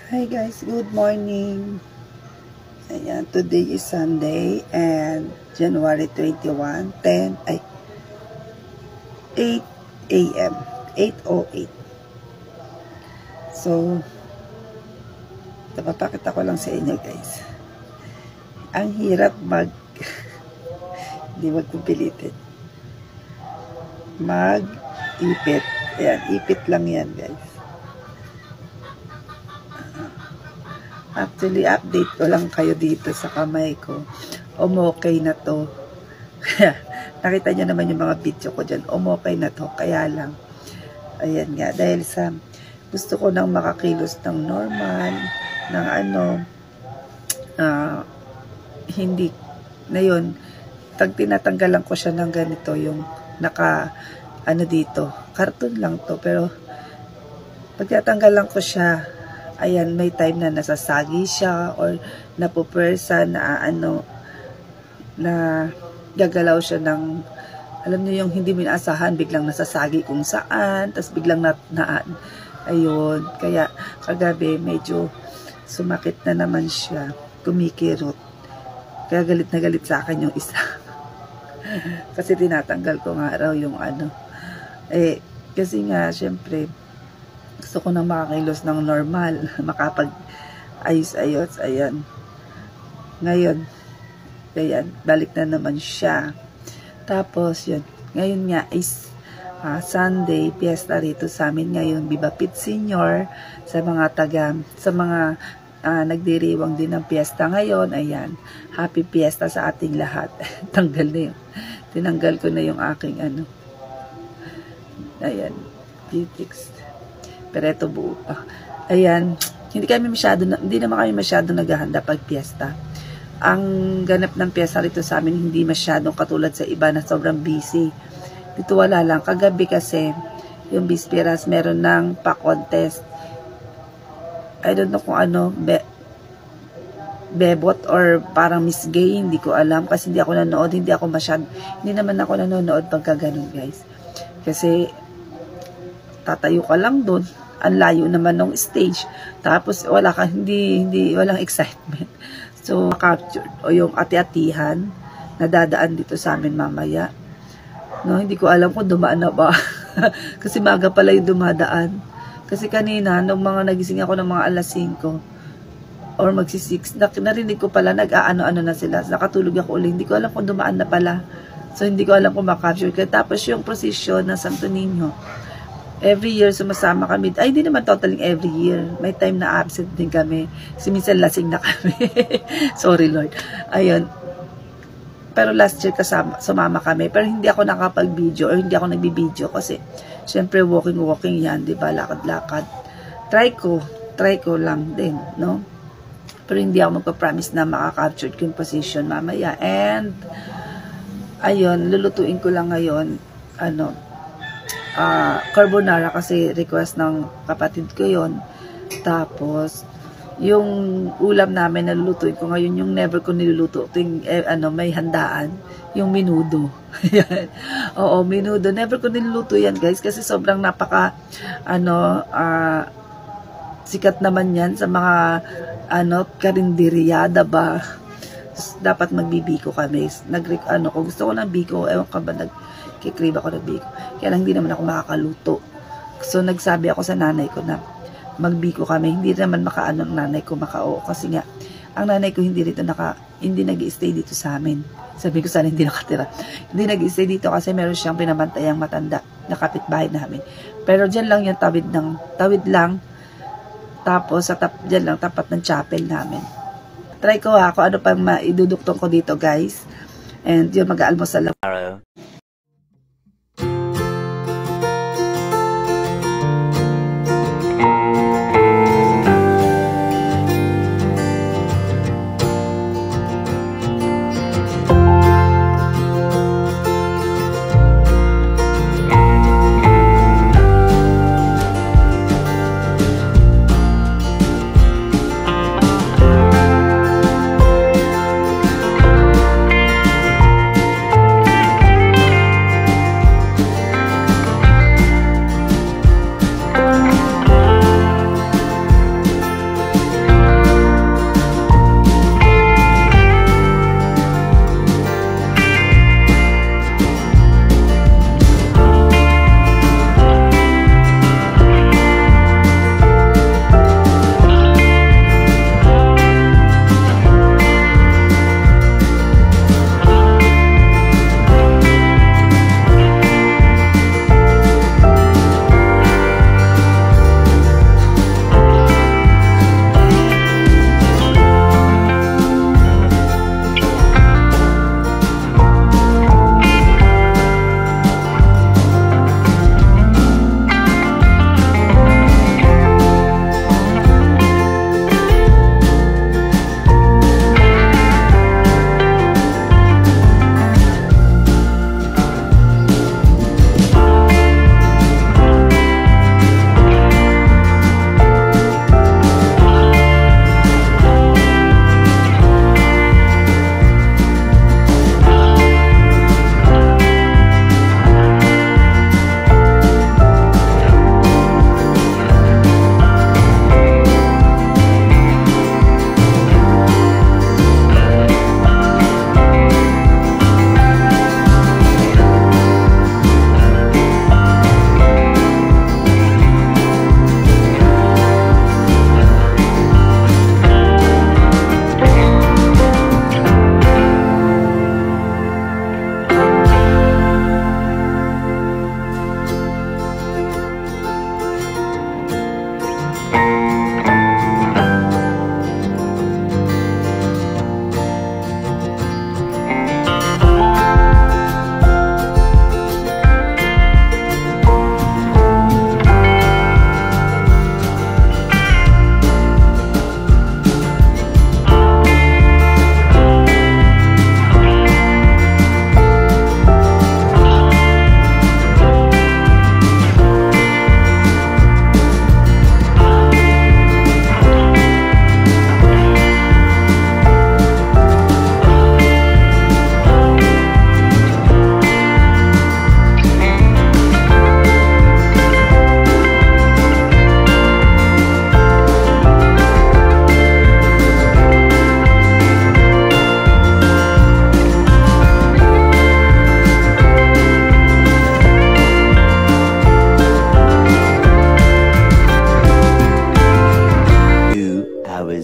Hi guys, good morning. Ayan, today is Sunday and January 21, 8 a.m. 8:08. So, napapakita ko lang sa inyo guys. Ang hirap hindi magpupilitin. Mag-ipit. Ayan, ipit lang yan guys. Actually, update ko lang kayo dito sa kamay ko. Okay na to. Nakita niyo naman yung mga video ko dyan. Okay na to. Kaya lang. Ayan nga. Dahil sa gusto ko nang makakilos ng normal. Ng hindi. Na yun. Tinatanggalan ko siya ng ganito. Yung dito. Karton lang to. Pero pag tinatanggalan ko siya, ayan, may time na nasasagi siya or napupersa na na gagalaw siya ng, alam niyo yung hindi mo inaasahan, biglang nasasagi kung saan, tapos biglang ayun, kaya kagabi medyo sumakit na naman siya, kumikirot, kaya galit na galit sa akin yung isa. Kasi tinatanggal ko nga raw yung kasi nga, syempre, gusto ko nang makakilos ng normal, makapag-ayos-ayos, ayan. Ngayon, ayan, balik na naman siya. Tapos, yun, ngayon nga is Sunday, piyesta rito sa amin ngayon, Viva Pit Senior, sa mga nagdiriwang din ng piyesta ngayon, ayan, happy piyesta sa ating lahat. Tinanggal ko na yung aking ayan, beautics. Pero ito buo pa. Ayan, hindi naman kami masyado naghahanda pag piyesta. Ang ganap ng piyesta rito sa amin, hindi masyadong katulad sa iba na sobrang busy. Dito wala lang. Kagabi kasi, yung Bisperas, meron ng pa-contest. I don't know kung bebot or parang Miss Gay, hindi ko alam. Kasi hindi ako nanood, hindi naman ako nanonood pagka ganun guys. Kasi, tatayo ka lang doon. Ang layo naman ng stage. Tapos walang excitement. So, captured o yung ati-atihan na dadaan dito sa amin mamaya. No, hindi ko alam kung dumaan na ba. Kasi maga pala yung dumadaan. Kasi kanina, nung nagising ako ng mga alas 5 or magsi-6, narinig ko pala nag-aano-ano na sila. Nakatulog ako ulit. Hindi ko alam kung dumaan na pala. So, hindi ko alam kung makapture. Tapos yung procession ng Santo Niño, every year sumasama kami. Ay, hindi naman totaling every year. May time na absent din kami. Kasi minsan lasing na kami. Sorry Lord. Ayun. Pero last year sumama kami. Pero hindi ako nakapag-video or hindi ako nagbi-video kasi syempre walking yan, di ba? Lakad-lakad. Try ko lang din, no? Pero hindi ako magpa-promise na makaka-capture yung position mamaya. And ayun, lulutuin ko lang ngayon carbonara kasi request ng kapatid ko yon. Tapos yung ulam namin na lulutuin ko ngayon, yung never ko niluluto ting may handaan, yung menudo. Oo, menudo, never ko niluluto yan guys kasi sobrang sikat naman yan sa mga karinderiya, diba? Dapat magbibiko kami. Kung gusto ko ng biko, ewan ka ba, kikrib ako ng biko. Kaya lang hindi naman ako makakaluto. So, nagsabi ako sa nanay ko na magbiko kami. Hindi naman makaano ang nanay ko makao. Kasi nga, ang nanay ko hindi nag-i-stay dito sa amin. Sabi ko sana hindi nakatira. Hindi nag-i-stay dito kasi meron siyang pinamantayang matanda na kapitbahay namin. Pero dyan lang yung tawid lang. Tapos, dyan lang, tapat ng chapel namin. Try ko kung ano pang maiduduktong ko dito guys. And yun, mag-aalmusal lang.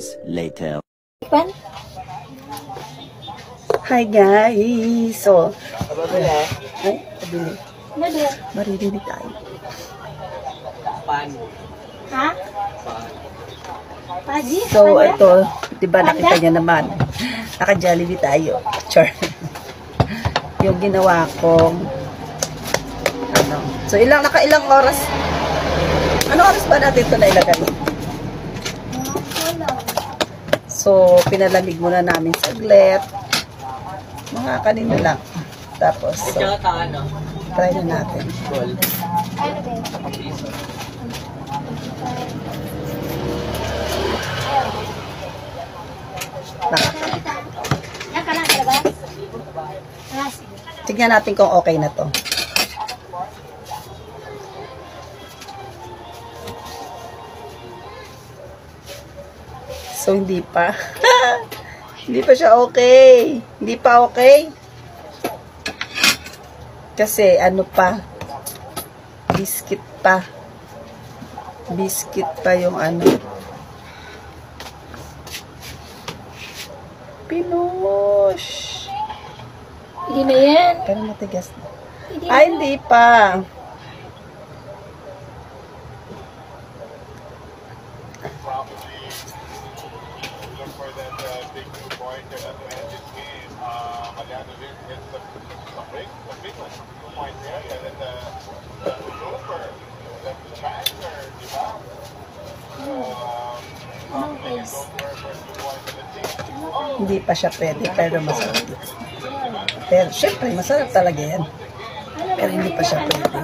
days later. Hi guys! So, ay, pabili. Maririnig tayo. Ha? Paji? So, ito, diba nakita niya naman, naka-Jollibee tayo. Char. Yung ginawa kong, ano, so nakailang oras, ano oras ba natin ito nailagay? So, pinalamig muna namin saglit. Mga kanina lang. Tapos, so, try na natin. Tignan natin kung okay na to. So, hindi pa. Hindi pa siya okay. Hindi pa okay. Kasi, ano pa, biscuit pa. Biscuit pa yung ano. Pinush. Hindi na yan. Pero matigas na. Ay, hindi pa. Hindi pa siya pwede, pero masarap. Pero, syempre, masarap talaga yan. Pero hindi pa siya pwede.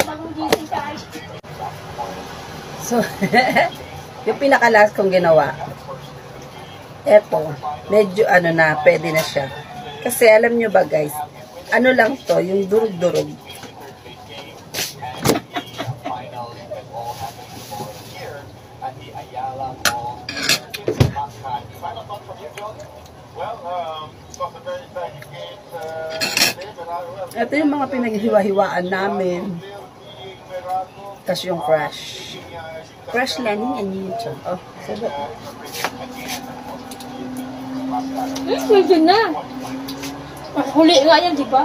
So, yung pinakalas kong ginawa, eto, medyo ano na, pwede na siya. Kasi alam nyo ba guys, ano lang to, yung durug-durug. Ito yung mga pinaghiwa-hiwaan namin. Tapos yung crush. Crush learning and YouTube. Oh, sabi. Pwede na. Huli nga yan, di ba?